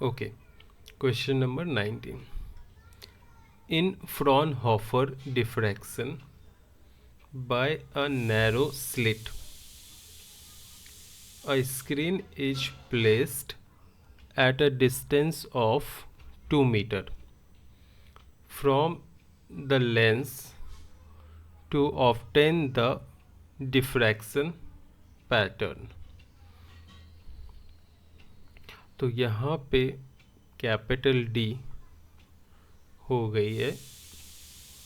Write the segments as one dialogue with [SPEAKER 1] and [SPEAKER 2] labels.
[SPEAKER 1] Okay, question number 19. In Fraunhofer diffraction, by a narrow slit, a screen is placed at a distance of 2 meter from the lens to obtain the diffraction pattern. तो यहाँ पे capital D हो गई है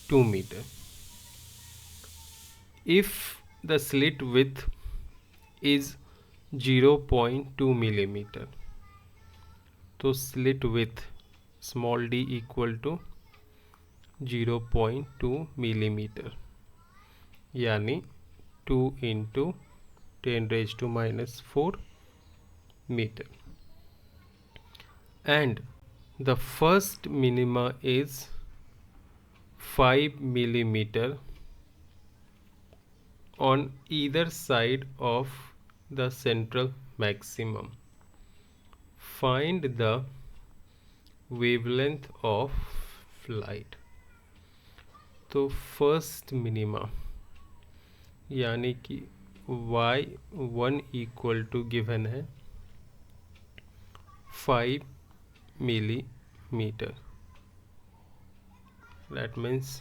[SPEAKER 1] 2 metre. If the slit width is 0.2 millimeter, तो slit width small d equal to 0.2 millimeter, यानी 2 into 10 raised to minus 4 meter. And the first minima is 5 millimeter on either side of the central maximum. Find the wavelength of light. तो first minima यानी कि y1 equal to given है 5 millimeter. That means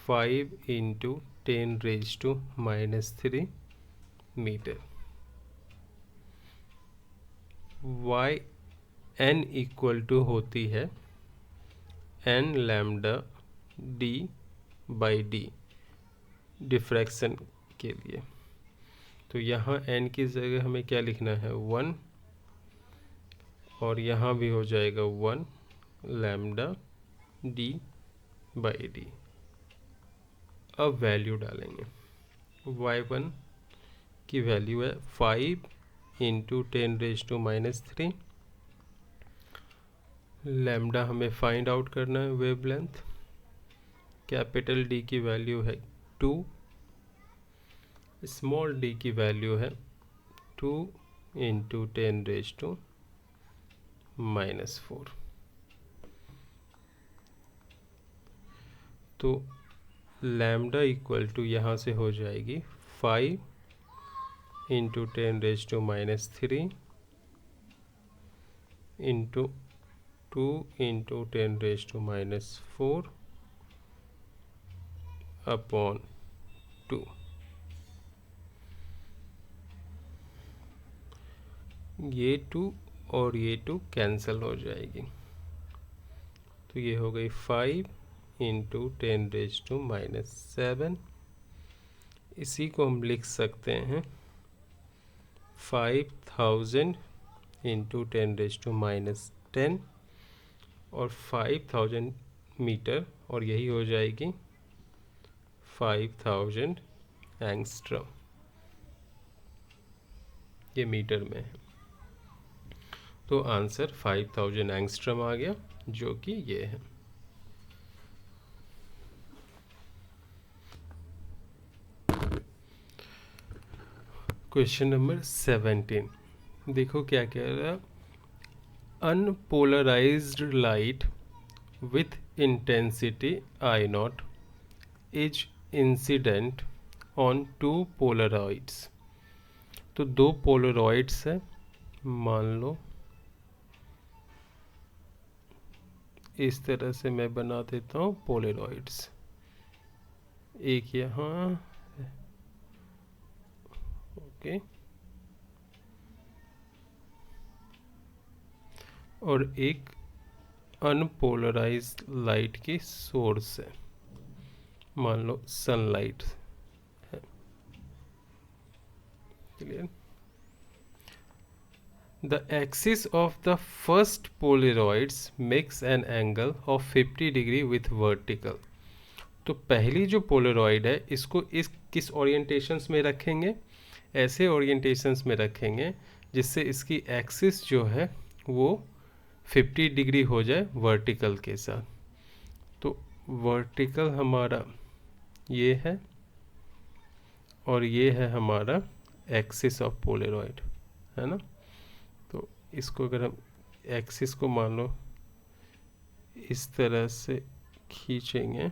[SPEAKER 1] 5 into 10 raised to minus 3 meter. y n equal to होती है n lambda d by d diffraction के लिए. तो यहाँ n की जगह हमें क्या लिखना है 1, और यहाँ भी हो जाएगा 1 लैम्डा डी बाई डी. अब वैल्यू डालेंगे. y1 की वैल्यू है 5 into 10 raise to minus 3. Lambda हमें फाइंड आउट करना है वेवलेंथ. कैपिटल डी की वैल्यू है 2, स्मॉल डी की वैल्यू है 2 इंटू 10 रेज टू माइनस 4. तो लैम्डा इक्वल टू यहाँ से हो जाएगी 5 into 10 raise to minus 3 into 2 into 10 raise to minus 4 upon 2. ये 2 और ये 2 कैंसिल हो जाएगी. तो ये हो गई 5 इंटू 10 रेज टू माइनस 7. इसी को हम लिख सकते हैं 5000 इंटू 10 रेज टू माइनस 10 और 5000 मीटर, और यही हो जाएगी 5000 एंगस्ट्रम. ये मीटर में है. तो आंसर 5000 एंगस्ट्रम आ गया, जो कि ये है. Question number 17. देखो क्या कह रहा है. Unpolarised light with intensity I not is incident on 2 Polaroids. तो 2 पोलरॉइड्स है. मान लो इस तरह से मैं बना देता हूँ पोलरॉइड्स. एक यहाँ, ओके, और एक अनपोलराइज्ड लाइट की सोर्स है. मान लो सनलाइट है. Clear. The axis of the first Polaroids makes an angle of 50 degree with vertical. तो पहली जो पोलरॉइड है इसको इस किस ओरिएंटेशंस में रखेंगे? ऐसे ओरिएंटेशंस में रखेंगे जिससे इसकी एक्सिस जो है वो 50 डिग्री हो जाए वर्टिकल के साथ. तो वर्टिकल हमारा ये है और ये है हमारा एक्सिस ऑफ पोलरॉइड, है ना. तो इसको अगर हम एक्सिस को मान लो इस तरह से खींचेंगे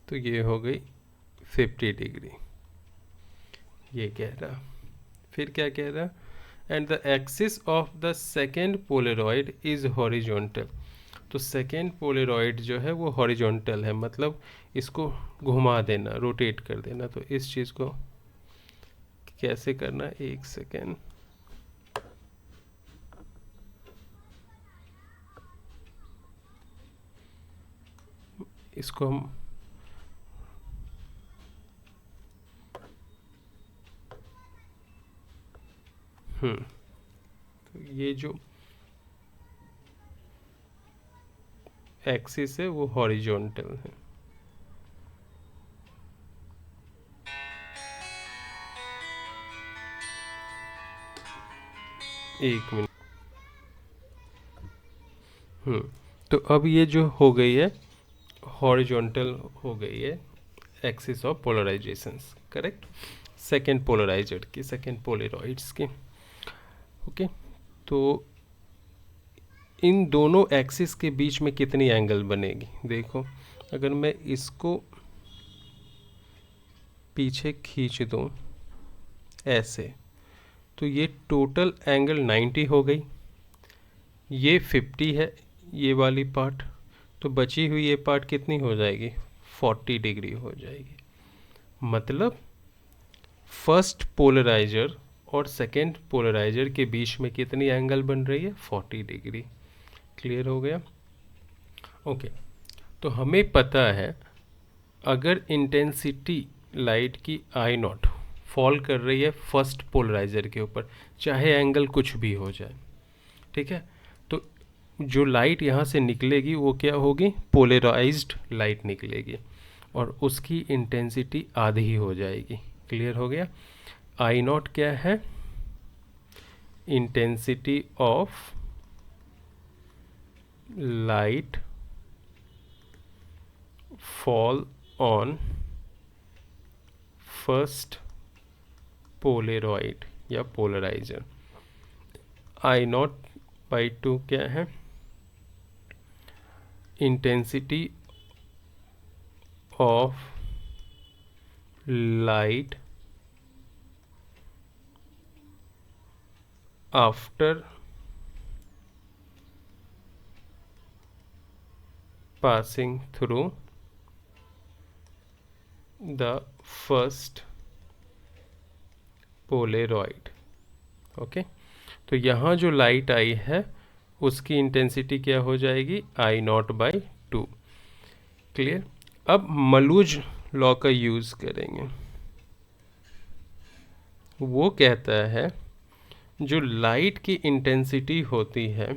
[SPEAKER 1] तो ये हो गई 50 डिग्री, ये कह रहा। फिर क्या कह रहा, and the axis of the second Polaroid is horizontal. तो सेकेंड पोलरॉइड जो है वो हॉरिजॉन्टल है, मतलब इसको घुमा देना, रोटेट कर देना। तो इस चीज़ को कैसे करना, एक सेकेंड, इसको हम तो ये जो एक्सिस है वो हॉरिजॉन्टल है। एक मिनट। तो अब ये जो हो गई है हॉरिजॉन्टल हो गई है axis of polarisations, correct, second polariser की, सेकेंड पोलरॉइड्स की। ओके, तो इन दोनों एक्सिस के बीच में कितनी एंगल बनेगी, देखो अगर मैं इसको पीछे खींच दूं ऐसे, तो ये टोटल एंगल 90 हो गई, ये 50 है ये वाली पार्ट, तो बची हुई ये पार्ट कितनी हो जाएगी, 40 डिग्री हो जाएगी। मतलब फर्स्ट पोलराइजर और सेकेंड पोलराइजर के बीच में कितनी एंगल बन रही है, 40 डिग्री। क्लियर हो गया। ओके, तो हमें पता है अगर इंटेंसिटी लाइट की आई नॉट फॉल कर रही है फर्स्ट पोलराइजर के ऊपर, चाहे एंगल कुछ भी हो जाए, ठीक है, तो जो लाइट यहाँ से निकलेगी वो क्या होगी, पोलराइज्ड लाइट निकलेगी और उसकी इंटेंसिटी आधी हो जाएगी। क्लियर हो गया। आई नॉट क्या है, intensity of light fall on first Polaroid या पोलराइजर। आई नॉट बाई 2 क्या है, intensity of light after passing through the first Polaroid. Okay, तो यहाँ जो लाइट आई है उसकी इंटेंसिटी क्या हो जाएगी, आई नॉट बाई 2। क्लियर। अब मलूज लॉ का यूज़ करेंगे। वो कहता है जो लाइट की इंटेंसिटी होती है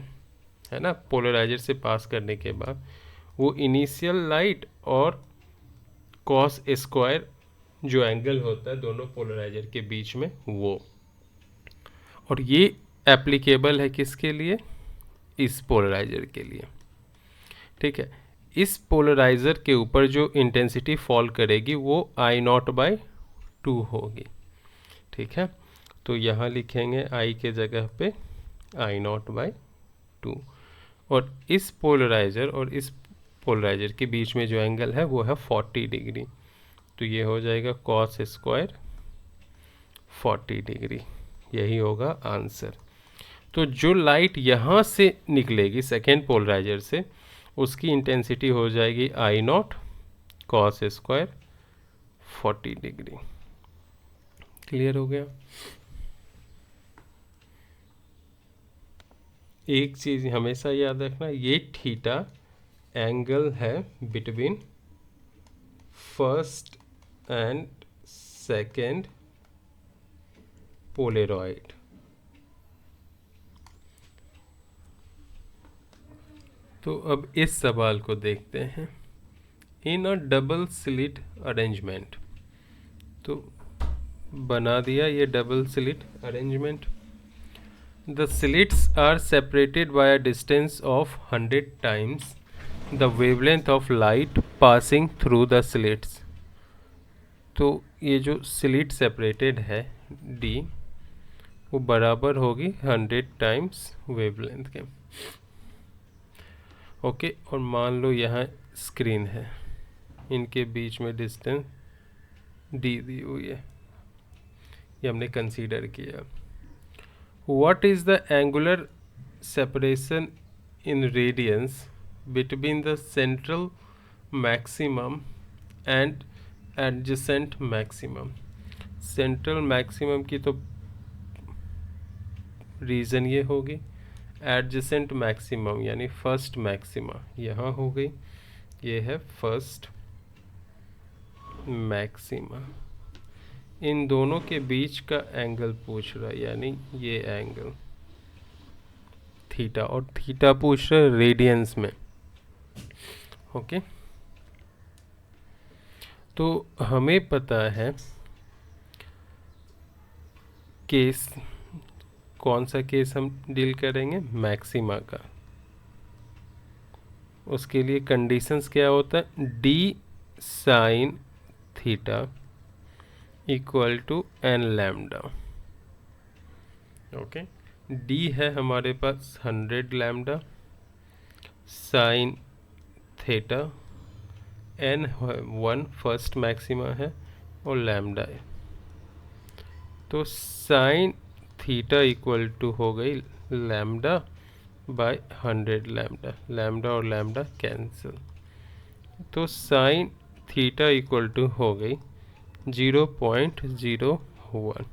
[SPEAKER 1] ना, पोलराइजर से पास करने के बाद, वो इनिशियल लाइट और कॉस स्क्वायर जो एंगल होता है दोनों पोलराइजर के बीच में वो, और ये एप्लीकेबल है किसके लिए, इस पोलराइजर के लिए। ठीक है, इस पोलराइजर के ऊपर जो इंटेंसिटी फॉल करेगी वो आई नॉट बाई 2 होगी। ठीक है, तो यहाँ लिखेंगे आई के जगह पे आई नॉट बाई 2, और इस पोलराइजर और इस पोलराइजर के बीच में जो एंगल है वो है 40 डिग्री, तो ये हो जाएगा कॉस स्क्वायर 40 डिग्री, यही होगा आंसर। तो जो लाइट यहाँ से निकलेगी सेकेंड पोलराइजर से, उसकी इंटेंसिटी हो जाएगी I naught cos square 40 degree. Clear हो गया। एक चीज़ हमेशा याद रखना, ये थीटा एंगल है between first and second polaroid. तो अब इस सवाल को देखते हैं। In a double slit arrangement, तो बना दिया ये double slit arrangement. The slits are separated by a distance of 100 times the wavelength of light passing through the slits। तो ये जो स्लिट सेपरेटेड है D, वो बराबर होगी 100 टाइम्स वेवलेंथ के। ओके, और मान लो यहाँ स्क्रीन है, इनके बीच में डिस्टेंस डी दी हुई है, ये हमने कंसीडर किया। What is the angular separation in radiance between the central maximum and adjacent maximum? Central maximum की तो रीजन ये होगी, एडजेसेंट मैक्सिमम यानी फर्स्ट मैक्सिमा यहाँ हो गई, ये है फर्स्ट मैक्सिमा। इन दोनों के बीच का एंगल पूछ रहा है, यानी ये एंगल थीटा, और थीटा पूछ रहा है रेडियंस में। ओके, तो हमें पता है केस, कौन सा केस हम डील करेंगे, मैक्सिमा का। उसके लिए कंडीशंस क्या होता है, d sine theta equal to n lambda. Okay, d है हमारे पास 100 lambda, sine theta, n 1 first maxima है और लैम्डा है। तो साइन थीटा इक्वल टू हो गई लैम्डा बाय 100 लैम्डा, लैम्डा और लैम्डा कैंसिल, तो साइन थीटा इक्वल टू हो गई 0.01।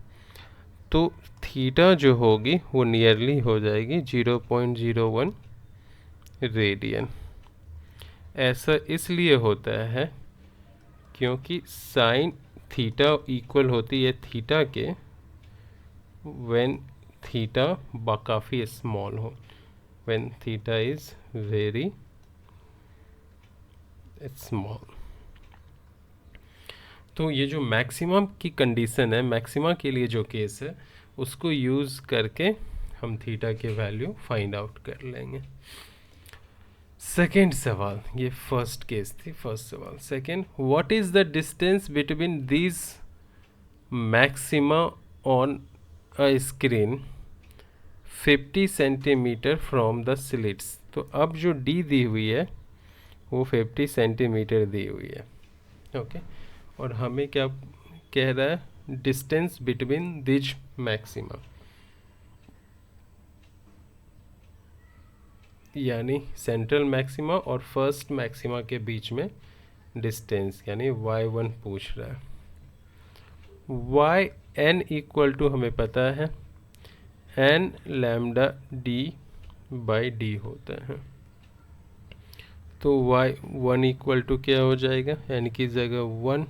[SPEAKER 1] तो थीटा जो होगी वो नियरली हो जाएगी 0.01 रेडियन। ऐसा इसलिए होता है क्योंकि साइन थीटा इक्वल होती है थीटा के व्हेन थीटा काफ़ी स्मॉल हो, when theta is very small. तो ये जो मैक्सिमम की कंडीशन है, मैक्सिमा के लिए जो केस है, उसको यूज़ करके हम थीटा के वैल्यू फाइंड आउट कर लेंगे। सेकेंड सवाल, ये फर्स्ट केस थी, फर्स्ट सवाल। Second, what is the distance between these maxima on a screen 50 centimetre from the slits? तो अब जो डी दी हुई है वो 50 सेंटीमीटर दी हुई है। ओके, और हमें क्या कह रहा है, डिस्टेंस बिटवीन दिज मैक्सिमा, यानी सेंट्रल मैक्सिमा और फर्स्ट मैक्सिमा के बीच में डिस्टेंस, यानी y1 पूछ रहा है। yn इक्वल टू हमें पता है n lambda d by D होता है। तो y1 इक्वल टू क्या हो जाएगा, n की जगह 1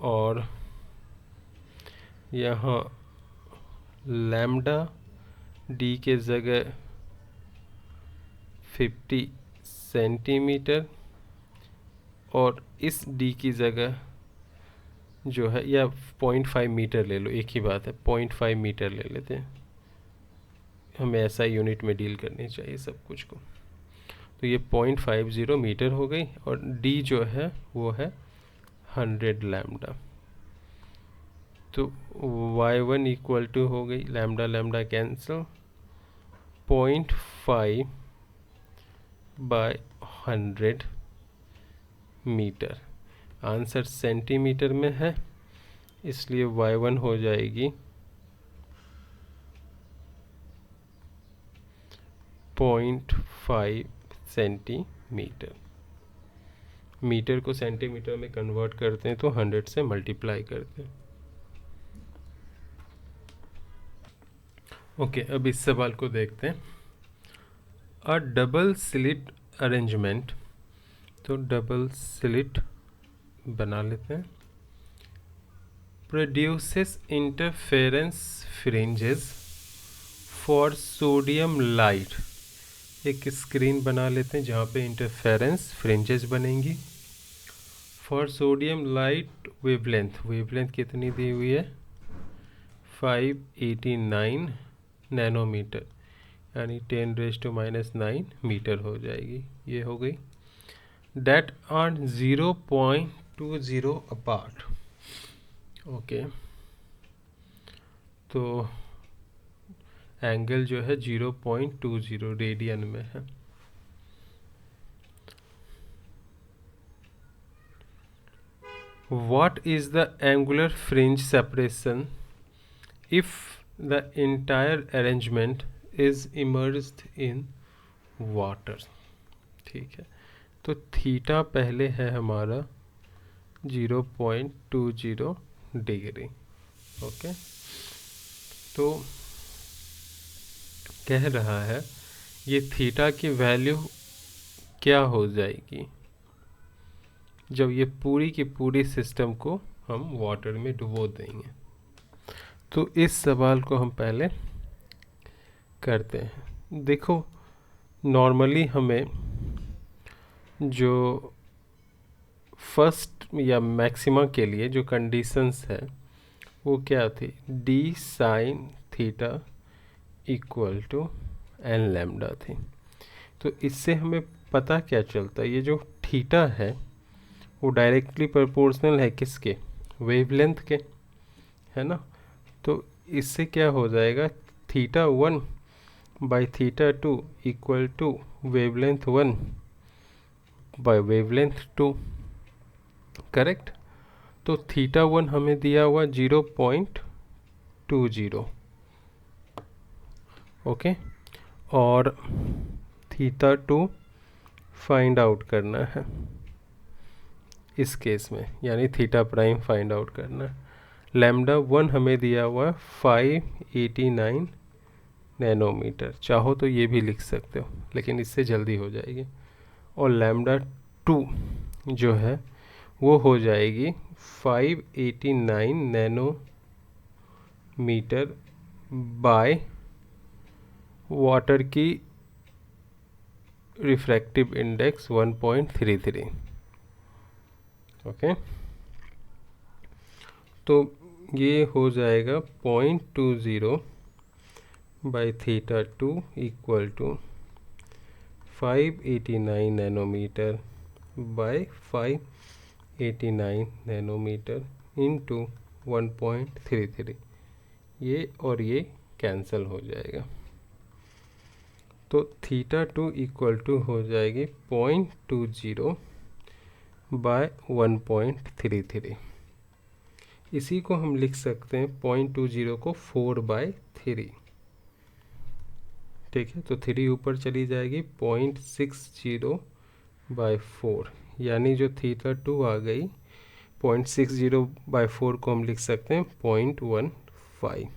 [SPEAKER 1] और यहाँ लैम्डा डी के जगह 50 सेंटीमीटर, और इस डी की जगह जो है, या 0.5 मीटर ले लो, एक ही बात है, 0.5 मीटर ले लेते हैं, हमें ऐसा यूनिट में डील करनी चाहिए सब कुछ को। तो ये 0.50 मीटर हो गई, और डी जो है वो है 100 लैम्डा। तो y1 इक्वल टू हो गई lambda lambda cancel 0.5 by 100 metre. Answer centimetre में है, इसलिए y1 हो जाएगी 0.5 सेंटीमीटर। मीटर को सेंटीमीटर में कन्वर्ट करते हैं तो 100 से मल्टीप्लाई करते हैं। ओके, अब इस सवाल को देखते हैं। अ डबल स्लिट अरेंजमेंट, तो डबल स्लिट बना लेते हैं, produces interference fringes for sodium light. एक स्क्रीन बना लेते हैं जहाँ पे इंटरफेरेंस फ्रिंजेस बनेंगी। For sodium light wavelength, wavelength कितनी दी हुई है, 589 नैनोमीटर, यानी 10⁻⁹ मीटर हो जाएगी, ये हो गई। That are 0.20 apart. ओके, तो एंगल जो है 0.20 रेडियन में है। What is the angular fringe separation if the entire arrangement is immersed in water? ठीक है, तो थीटा पहले है हमारा 0.20 डिग्री। ओके, तो कह रहा है ये थीटा की वैल्यू क्या हो जाएगी जब ये पूरी की पूरी सिस्टम को हम वाटर में डुबो देंगे। तो इस सवाल को हम पहले करते हैं। देखो, नॉर्मली हमें जो फर्स्ट या मैक्सिमा के लिए जो कंडीशंस है वो क्या थी, d sine theta equal to n lambda थी। तो इससे हमें पता क्या चलता है, ये जो थीटा है वो डायरेक्टली प्रोपोर्शनल है किसके, वेवलेंथ के, है ना। तो इससे क्या हो जाएगा, theta 1 by theta 2 equal to wavelength 1 by wavelength 2, correct. तो थीटा 1 हमें दिया हुआ 0.20, ओके, और थीटा 2 फाइंड आउट करना है इस केस में, यानी थीटा प्राइम फाइंड आउट करना है। लैम्डा 1 हमें दिया हुआ 589 नैनोमीटर, चाहो तो ये भी लिख सकते हो लेकिन इससे जल्दी हो जाएगी। और लैम्डा 2 जो है वो हो जाएगी 589 नैनोमीटर बाय वाटर की रिफ्रैक्टिव इंडेक्स 1.33, ओके। तो ये हो जाएगा 0.20 by theta 2 equal to 589 nanometre by 589 nanometre into 1.33, ये और ये कैंसिल हो जाएगा। तो थीटा 2 इक्वल टू हो जाएगी 0.20 बाय 1.33। इसी को हम लिख सकते हैं 0.20 को 4/3, ठीक है। तो 3 ऊपर चली जाएगी, 0.60 बाय 4, यानी जो थीटा 2 आ गई 0.60 बाय 4 को हम लिख सकते हैं 0.15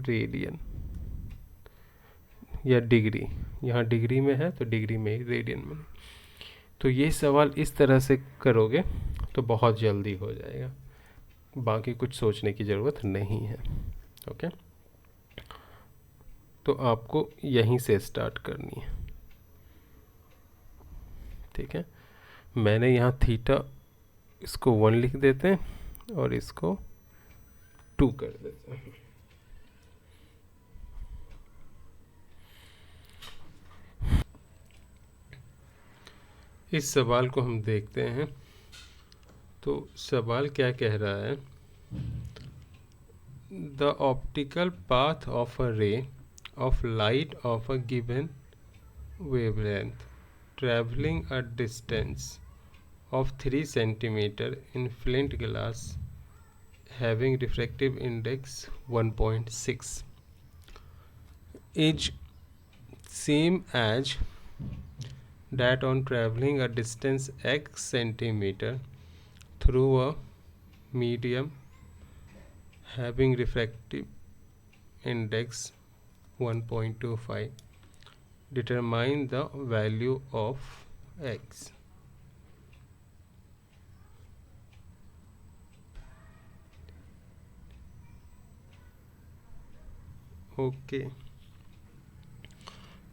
[SPEAKER 1] रेडियन या डिग्री, यहाँ डिग्री में है तो डिग्री में ही, रेडियन में। तो ये सवाल इस तरह से करोगे तो बहुत जल्दी हो जाएगा, बाकी कुछ सोचने की ज़रूरत नहीं है, ओके। तो आपको यहीं से स्टार्ट करनी है, ठीक है। मैंने यहाँ थीटा इसको 1 लिख देते हैं और इसको 2 कर देते हैं। इस सवाल को हम देखते हैं। तो सवाल क्या कह रहा है, the optical path of a ray of light of a given wavelength traveling a distance of 3 centimeter in flint glass having refractive index 1.6 is same as that on traveling a distance x centimeter through a medium having refractive index 1.25, determine the value of x। Okay,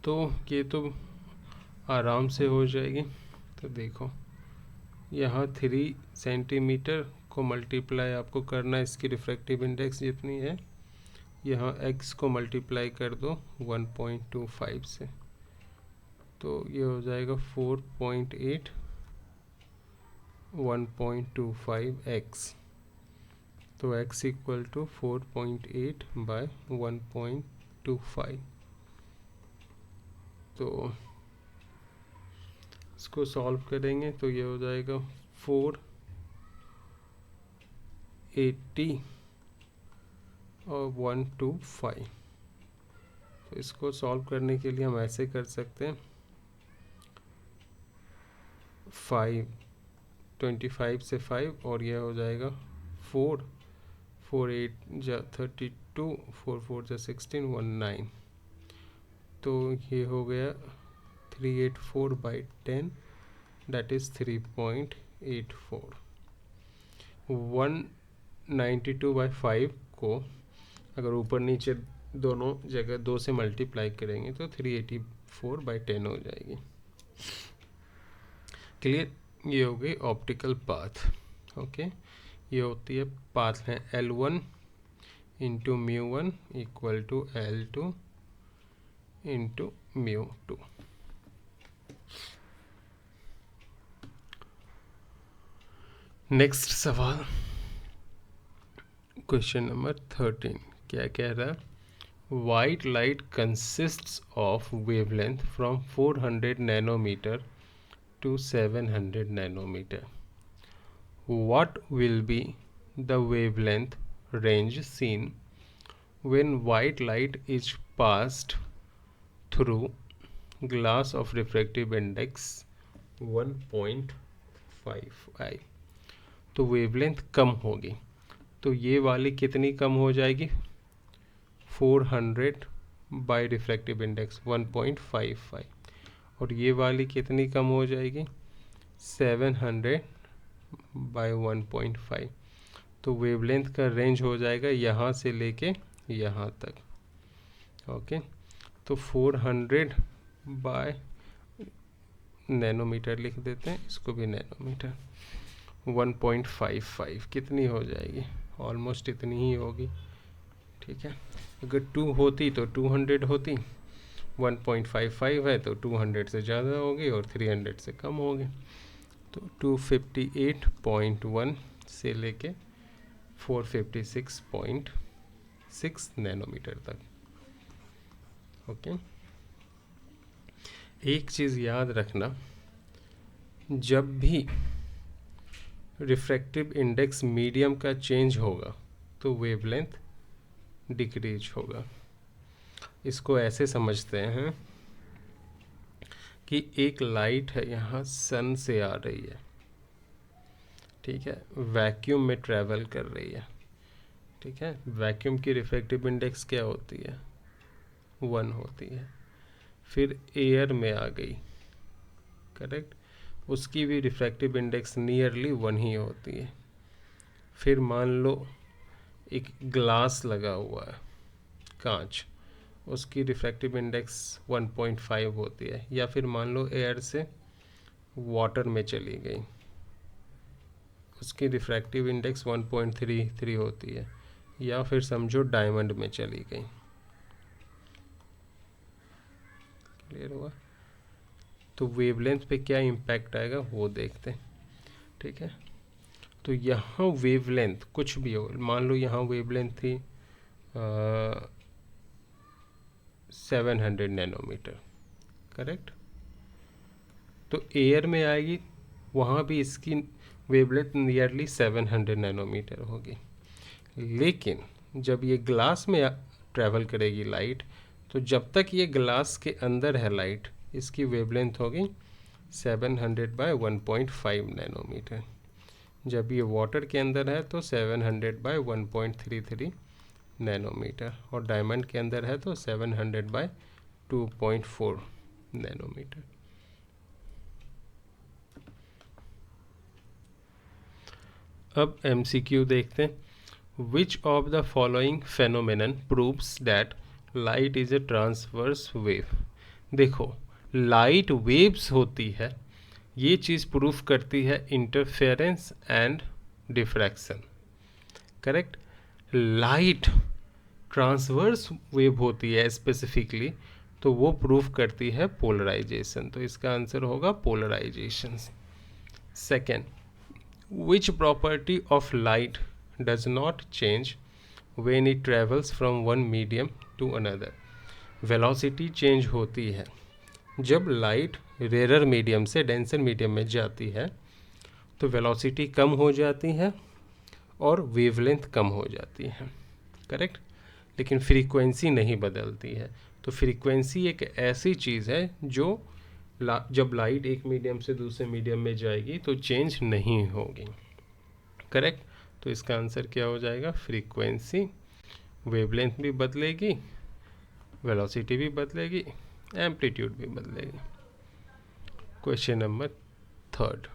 [SPEAKER 1] तो ये तो आराम से हो जाएगी। तो देखो, यहाँ 3 सेंटीमीटर को मल्टीप्लाई आपको करना है, इसकी रिफ्रैक्टिव इंडेक्स जितनी है, यहाँ x को मल्टीप्लाई कर दो 1.25 से, तो ये हो जाएगा 4.8 1.25x। तो x इक्वल टू 4.8 बाय 1.25। तो इसको सॉल्व करेंगे तो ये हो जाएगा 480 और 125। तो इसको सॉल्व करने के लिए हम ऐसे कर सकते हैं, 25 से 5 और यह हो जाएगा 4, 4 8 जा 32, 4 4 जा 16, 19। तो ये हो गया 384 बाई 10 दैट इज़ 3.84। 192 बाई 5 को अगर ऊपर नीचे दोनों जगह 2 से मल्टीप्लाई करेंगे तो 384 बाई 10 हो जाएगी। क्लियर? ये हो गई ऑप्टिकल पाथ। ओके, ये होती है पाथ है L1 into μ1 equal to L2 into μ2। Next सवाल, क्वेश्चन नंबर 13 क्या कह रहा है? White light consists of wavelength from 400 nanometre to 700 nanometer. What will be the wavelength range seen when white light is passed through glass of refractive index 1.5i? तो wavelength कम होगी, तो ये वाली कितनी कम हो जाएगी? 400 बाई रिफ्रैक्टिव इंडेक्स 1.55, और ये वाली कितनी कम हो जाएगी? 700 बाई 1.5। तो वेवलेंथ का रेंज हो जाएगा यहाँ से लेके यहाँ तक। ओके, तो 400 बाय नैनोमीटर लिख देते हैं, इसको भी नैनोमीटर, 1.55 कितनी हो जाएगी? ऑलमोस्ट इतनी ही होगी। ठीक है, अगर 2 होती तो 200 होती, 1.55 है तो 200 से ज़्यादा होगी और 300 से कम होगी। तो 258.1 से लेके 456.6 नैनोमीटर तक। ओके, एक चीज़ याद रखना, जब भी रिफ्रैक्टिव इंडेक्स मीडियम का चेंज होगा तो वेवलेंथ डिक्रीज होगा। इसको ऐसे समझते हैं कि एक लाइट है यहाँ सन से आ रही है, ठीक है, वैक्यूम में ट्रैवल कर रही है। ठीक है, वैक्यूम की रिफ्रैक्टिव इंडेक्स क्या होती है? 1 होती है। फिर एयर में आ गई, करेक्ट, उसकी भी रिफ्रैक्टिव इंडेक्स नियरली 1 ही होती है। फिर मान लो एक ग्लास लगा हुआ है, कांच, उसकी रिफ्रैक्टिव इंडेक्स 1.5 होती है। या फिर मान लो एयर से वाटर में चली गई, उसकी रिफ्रैक्टिव इंडेक्स 1.33 होती है। या फिर समझो डायमंड में चली गई। क्लियर हुआ? तो वेवलेंथ पे क्या इम्पैक्ट आएगा वो देखते हैं। ठीक है, तो यहाँ वेवलेंथ कुछ भी हो, मान लो यहाँ वेवलेंथ थी 700 नैनोमीटर, करेक्ट, तो एयर में आएगी, वहाँ भी इसकी वेवलेंथ नियरली 700 नैनोमीटर होगी। लेकिन जब ये ग्लास में ट्रैवल करेगी लाइट, तो जब तक ये ग्लास के अंदर है लाइट, इसकी वेवलेंथ होगी 700 बाय 1.5 नैनोमीटर। जब ये वाटर के अंदर है तो 700 बाय 1.33 नैनोमीटर, और डायमंड के अंदर है तो 700 बाय 2.4 नैनोमीटर। अब MCQ देखते हैं। Which of the following phenomenon proves that light is a transverse wave? देखो, लाइट वेव्स होती है, ये चीज़ प्रूफ करती है interference and diffraction, correct. Light transverse wave होती है स्पेसिफिकली, तो वो प्रूफ करती है पोलराइजेशन, तो इसका आंसर होगा polarisation. Second, which property of light does not change when it travels from one medium to another. Velocity change होती है जब लाइट रेयर मीडियम से डेंसर मीडियम में जाती है, तो वेलोसिटी कम हो जाती है और वेवलेंथ कम हो जाती है, करेक्ट। लेकिन फ्रीक्वेंसी नहीं बदलती है। तो फ्रीक्वेंसी एक ऐसी चीज़ है जो जब लाइट एक मीडियम से दूसरे मीडियम में जाएगी तो चेंज नहीं होगी, करेक्ट। तो इसका आंसर क्या हो जाएगा? फ्रीक्वेंसी। वेवलेंथ भी बदलेगी, वेलोसिटी भी बदलेगी, एम्पलीट्यूड भी बदलेगी। Question number 3,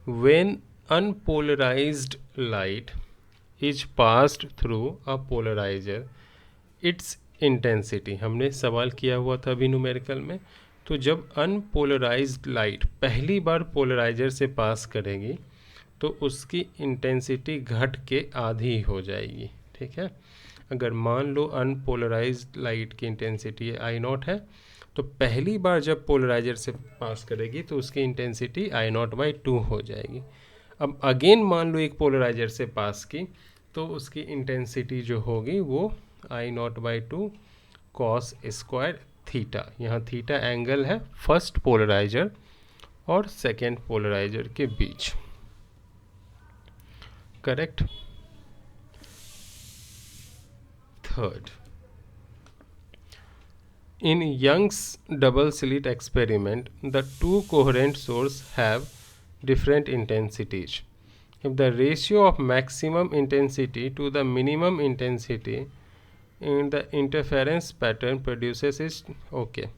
[SPEAKER 1] when unpolarised light is passed through a polariser, its intensity, हमने सवाल किया हुआ था अभी न्यूमेरिकल में। तो जब अनपोलराइज्ड लाइट पहली बार पोलराइजर से पास करेगी तो उसकी इंटेंसिटी घट के आधी हो जाएगी, ठीक है। अगर मान लो अनपोलराइज्ड लाइट की इंटेंसिटी I0 है, तो पहली बार जब पोलराइजर से पास करेगी तो उसकी इंटेंसिटी I0/2 हो जाएगी। अब अगेन मान लो एक पोलराइजर से पास की, तो उसकी इंटेंसिटी जो होगी वो I0/2 cos स्क्वायर थीटा। यहाँ थीटा एंगल है फर्स्ट पोलराइजर और सेकेंड पोलराइजर के बीच, correct. Third, in Young's double slit experiment, the two coherent sources have different intensities. If the ratio of maximum intensity to the minimum intensity in the interference pattern produces is okay,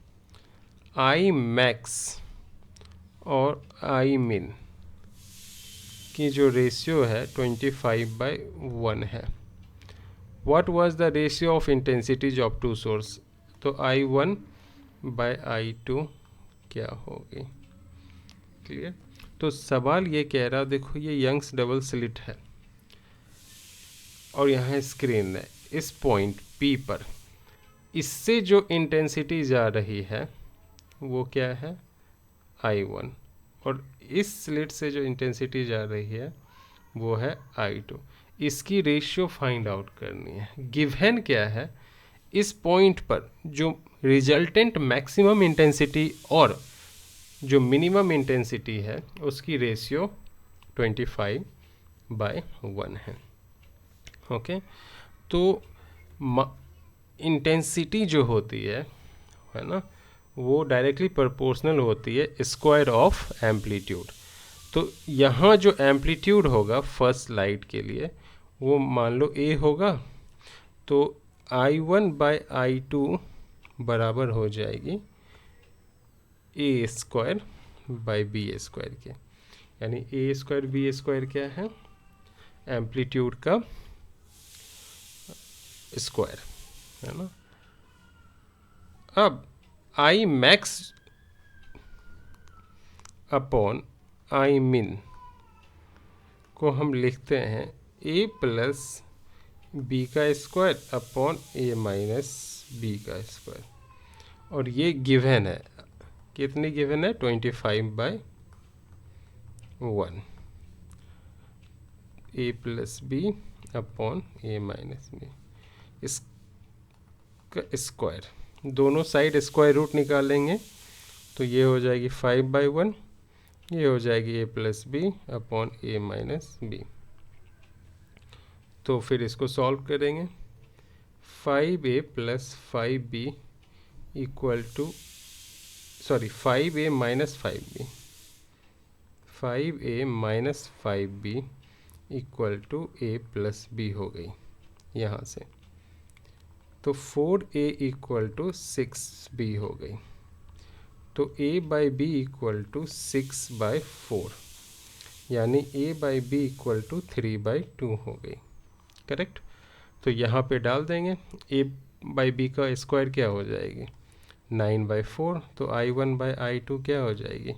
[SPEAKER 1] I max और I min की जो ratio है 25/1 है। What was the ratio of intensities of two source? तो I1/I2 क्या होगी? Clear. तो सवाल ये कह रहा, देखो ये यंग्स डबल स्लिट है और यहाँ स्क्रीन है, इस पॉइंट P पर इससे जो इंटेंसिटी जा रही है वो क्या है? I1, और इस स्लिट से जो इंटेंसिटी जा रही है वो है I2। इसकी रेशियो फाइंड आउट करनी है। गिवन क्या है? इस पॉइंट पर जो रिजल्टेंट मैक्सिमम इंटेंसिटी और जो मिनिमम इंटेंसिटी है उसकी रेशियो 25/1 है, ओके। तो इंटेंसिटी जो होती है ना, वो डायरेक्टली प्रोपोर्शनल होती है स्क्वायर ऑफ एम्पलीट्यूड। तो यहाँ जो एम्पलीट्यूड होगा फर्स्ट लाइट के लिए वो मान लो A होगा, तो I1/I2 बराबर हो जाएगी A²/B² के, यानी A²/B² क्या है? एम्पलीट्यूड का स्क्वायर, है ना। अब I max upon I min को हम लिखते हैं A+B² अपॉन A-B², और ये गिवन है, कितनी गिवन है? 25/1 A+B अपॉन A-B इसका स्क्वायर। दोनों साइड स्क्वायर रूट निकालेंगे तो ये हो जाएगी 5/1, ये हो जाएगी A+B अपॉन A-B। तो फिर इसको सॉल्व करेंगे। 5A + 5B equal to 5A - 5B, 5A - 5B equal to A+B हो गई यहाँ से। तो 4A इक्वल टू 6B हो गई। तो A/B इक्वल टू 6/4, यानी A/B इक्वल टू 3/2 हो गई, करेक्ट। तो यहाँ पे डाल देंगे। A/B का स्क्वायर क्या हो जाएगी? 9/4। तो I1/I2 क्या हो जाएगी?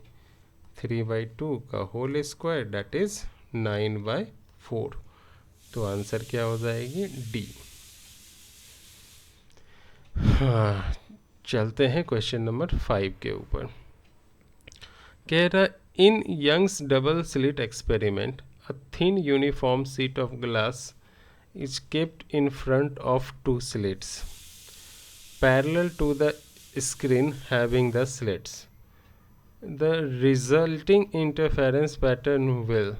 [SPEAKER 1] 3/2 का होल स्क्वायर, दैट इज़ 9/4। तो आंसर क्या हो जाएगी? D। हाँ, चलते हैं क्वेश्चन नंबर 5 के ऊपर। कह रहा, in Young's double slit experiment a thin uniform sheet of glass is kept in front of two slits parallel to the screen having the slits. The resulting interference pattern will,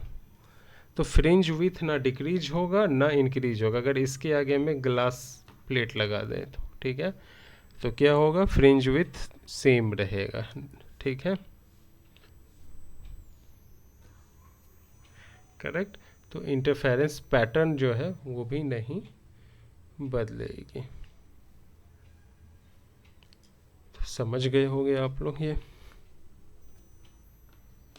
[SPEAKER 1] तो fringe with ना decrease होगा ना increase होगा अगर इसके आगे में glass plate लगा दें तो, ठीक है। तो क्या होगा, फ्रिंज विथ सेम रहेगा, ठीक है, करेक्ट। तो इंटरफेरेंस पैटर्न जो है वो भी नहीं बदलेगी। तो समझ गए होंगे आप लोग ये।